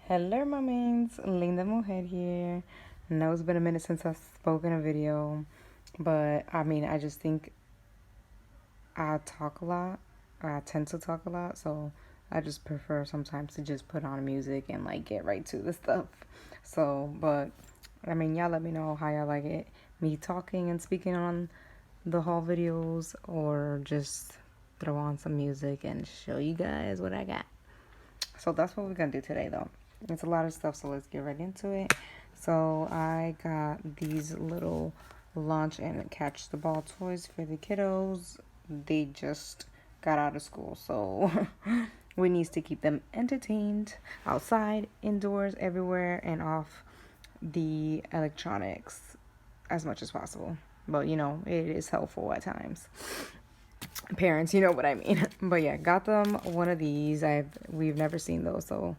Hello, my mains. LindaaMujerr here. I know it's been a minute since I've spoken a video, but I just think I talk a lot, or I tend to talk a lot, so I just prefer sometimes to just put on music and like get right to the stuff. But y'all let me know how y'all like it. Me talking and speaking on the haul videos, or just throw on some music and show you guys what I got. So that's what we're gonna do today, though. It's a lot of stuff, so let's get right into it. So I got these little launch and catch the ball toys for the kiddos. They just got out of school, so we need to keep them entertained outside, indoors, everywhere, and off the electronics as much as possible. But it is helpful at times. Parents, you know what I mean. But yeah, got them one of these. We've never seen those, so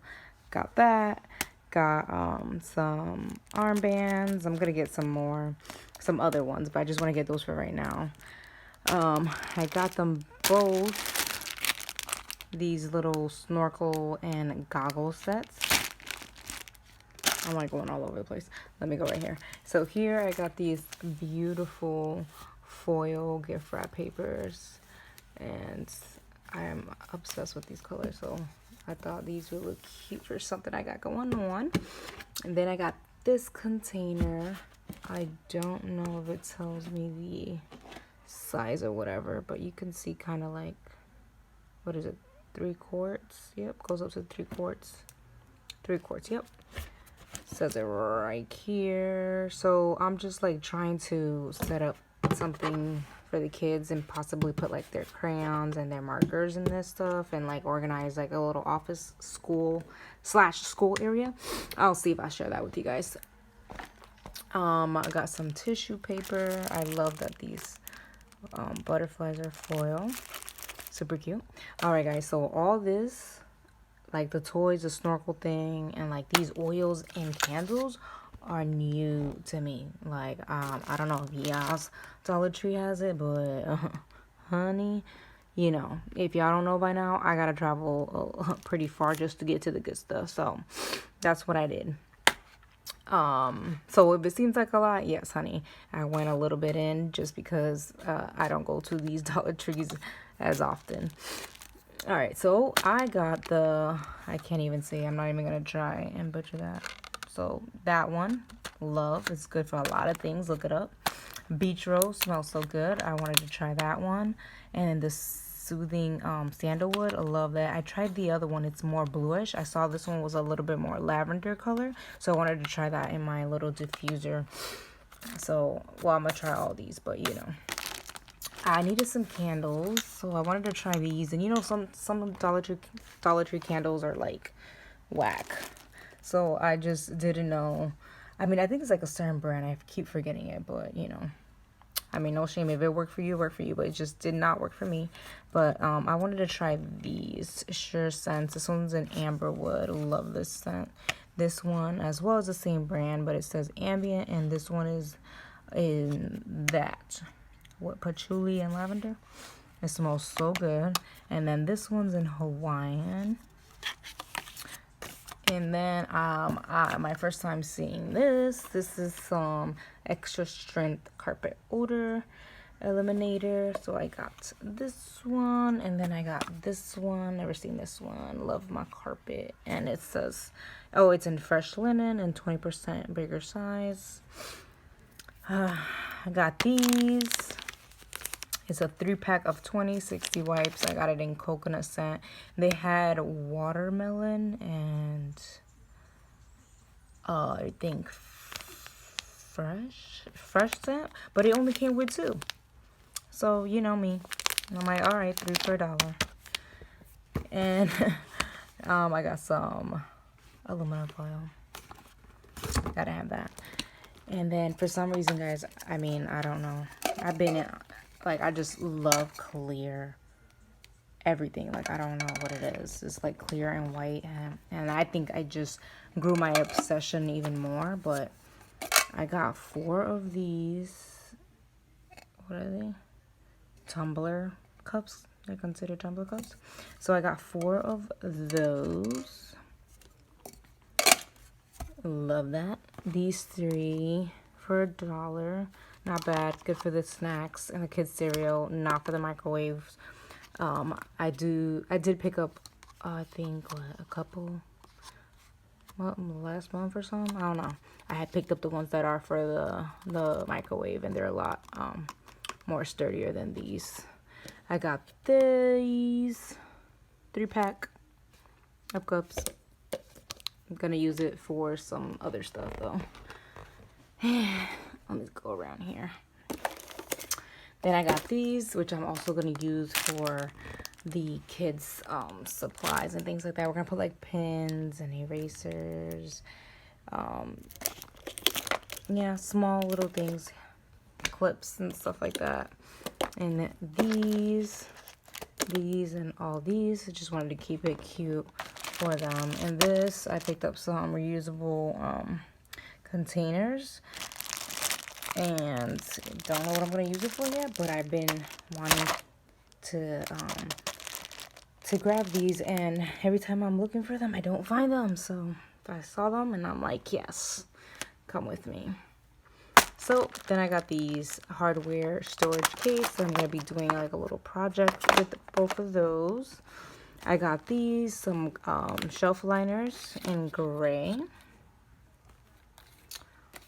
got that. Got some armbands. I'm gonna get some other ones, but I just want to get those for right now. I got them both these little snorkel and goggle sets. I'm like going all over the place. Let me go right here. So here I got these beautiful foil gift wrap papers, and I am obsessed with these colors, so I thought these would look cute for something I got going on. And then I got this container. I don't know if it tells me the size or whatever, but you can see kind of like, what is it, 3 quarts? Yep, goes up to 3 quarts. 3 quarts, yep. Says it right here. So I'm just like trying to set up something for the kids and possibly put like their crayons and their markers and this stuff, and like organize like a little office school area. I'll see if I share that with you guys. I got some tissue paper. I love that these butterflies are foil. Super cute. All right, guys, so all this, like the toys, the snorkel thing, and like these oils and candles are new to me. Like, I don't know if y'all's Dollar Tree has it, but honey, if y'all don't know by now, I gotta travel pretty far just to get to the good stuff. So that's what I did. So if it seems like a lot, yes, honey, I went a little bit in just because I don't go to these Dollar Trees as often. All right, so I got I can't even say, I'm not even gonna try and butcher that. So that one, love, it's good for a lot of things. Look it up. Beach Rose smells so good. I wanted to try that one. And the soothing sandalwood, I love that. I tried the other one, it's more bluish. I saw this one was a little bit more lavender color, so I wanted to try that in my little diffuser. So, well, I'm gonna try all these, but I needed some candles, so I wanted to try these. And some Dollar Tree candles are like whack, so I just didn't know. I think it's like a certain brand. I keep forgetting it, but no shame. If it worked for you, but it just did not work for me. But I wanted to try these Sure Scents. This one's an amberwood. Love this scent. This one as well as the same brand, but it says ambient, and this one is in that patchouli and lavender. It smells so good. And then this one's in Hawaiian. And then my first time seeing this is some extra strength carpet odor eliminator. So I got this one, and then I got this one. Never seen this one. Love my carpet. And it says, oh, it's in fresh linen and 20% bigger size. I got these. It's a 3-pack of 20, 60 wipes. I got it in coconut scent. They had watermelon and I think fresh scent, but it only came with 2. So you know me, I'm like, all right, 3 for $1. And I got some aluminum foil. Gotta have that. And then for some reason, guys, I don't know. I just love clear everything. Like, I don't know what it is. It's like clear and white. And I think I just grew my obsession even more. But I got 4 of these. What are they? Tumblr cups. They're considered Tumblr cups. So I got 4 of those. Love that. These 3 for $1. Not bad. Good for the snacks and the kids' cereal. Not for the microwaves. I did pick up, I think, a couple, last month or something. I don't know. I had picked up the ones that are for the microwave, and they're a lot more sturdier than these. I got these 3-pack of cups. I'm gonna use it for some other stuff though. Let me go around here. Then I got these, which I'm also gonna use for the kids' supplies and things like that. We're gonna put like pins and erasers. Yeah, small little things, clips and stuff like that. And these and all these. I just wanted to keep it cute for them. And this, I picked up some reusable containers. And don't know what I'm gonna use it for yet, but I've been wanting to grab these, and every time I'm looking for them, I don't find them. So I saw them, and I'm like, yes, come with me. So then I got these hardware storage case. So I'm gonna be doing like a little project with both of those. I got these, some shelf liners in gray.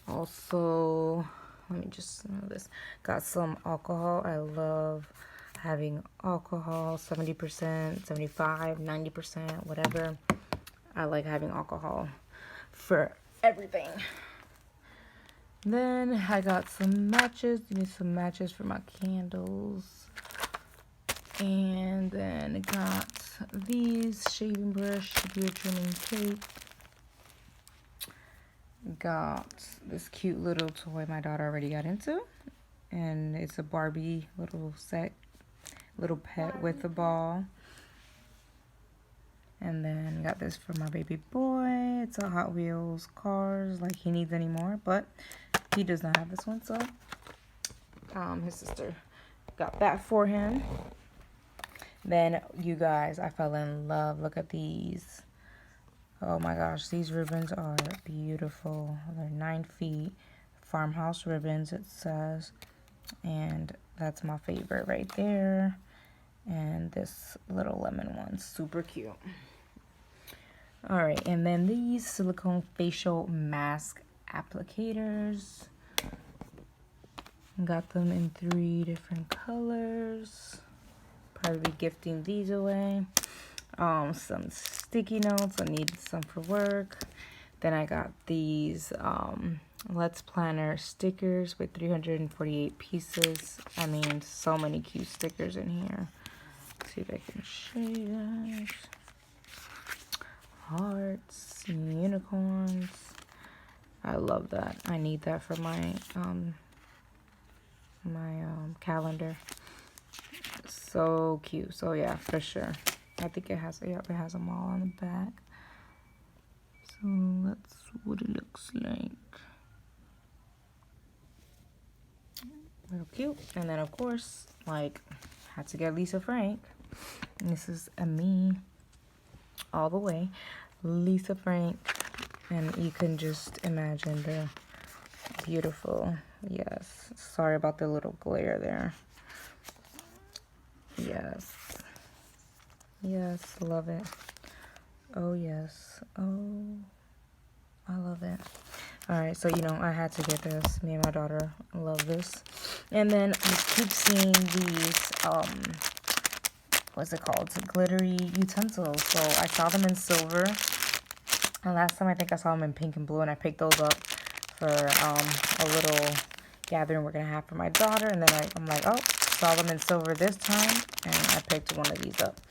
Also, let me just know this. Got some alcohol. I love having alcohol, 70%, 75, 90%, whatever. I like having alcohol for everything. Then I got some matches. Give me some matches for my candles. And then I got these shaving brush, beard trimming tape. Got this cute little toy my daughter already got into, and it's a Barbie little set, little pet with a ball. And then got this for my baby boy. It's a Hot Wheels cars, like he needs anymore, but he does not have this one, so his sister got that for him. Then you guys, I fell in love. Look at these. Oh my gosh, these ribbons are beautiful. They're 9 feet. Farmhouse ribbons, it says. And that's my favorite right there. And this little lemon one's super cute. Alright, and then these silicone facial mask applicators. Got them in 3 different colors. Probably be gifting these away. Some sticky notes. I need some for work. Then I got these Let's Planner stickers with 348 pieces. I mean, so many cute stickers in here. Let's see if I can show you guys. Hearts, unicorns. I love that. I need that for my calendar. So cute. So yeah, for sure. I think it has, yep, it has them all on the back. So that's what it looks like. Real cute. And then of course, like, had to get Lisa Frank. And this is a me all the way. Lisa Frank. And you can just imagine the beautiful, yes. Sorry about the little glare there. Yes. Yes, love it. Oh, yes. Oh, I love it. Alright, so, you know, I had to get this. Me and my daughter love this. And then I keep seeing these, what's it called? Glittery Utensils. So I saw them in silver. And last time I think I saw them in pink and blue. And I picked those up for a little gathering we're going to have for my daughter. And then I'm like, oh, saw them in silver this time. And I picked one of these up.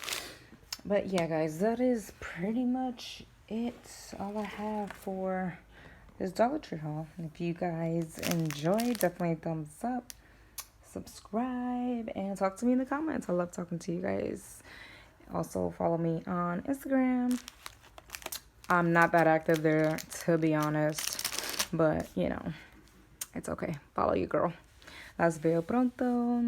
But yeah, guys, that is pretty much it. All I have for this Dollar Tree haul. And if you guys enjoyed, definitely thumbs up, subscribe, and talk to me in the comments. I love talking to you guys. Also, follow me on Instagram. I'm not that active there, to be honest. But, you know, it's okay. Follow your girl. Las veo pronto.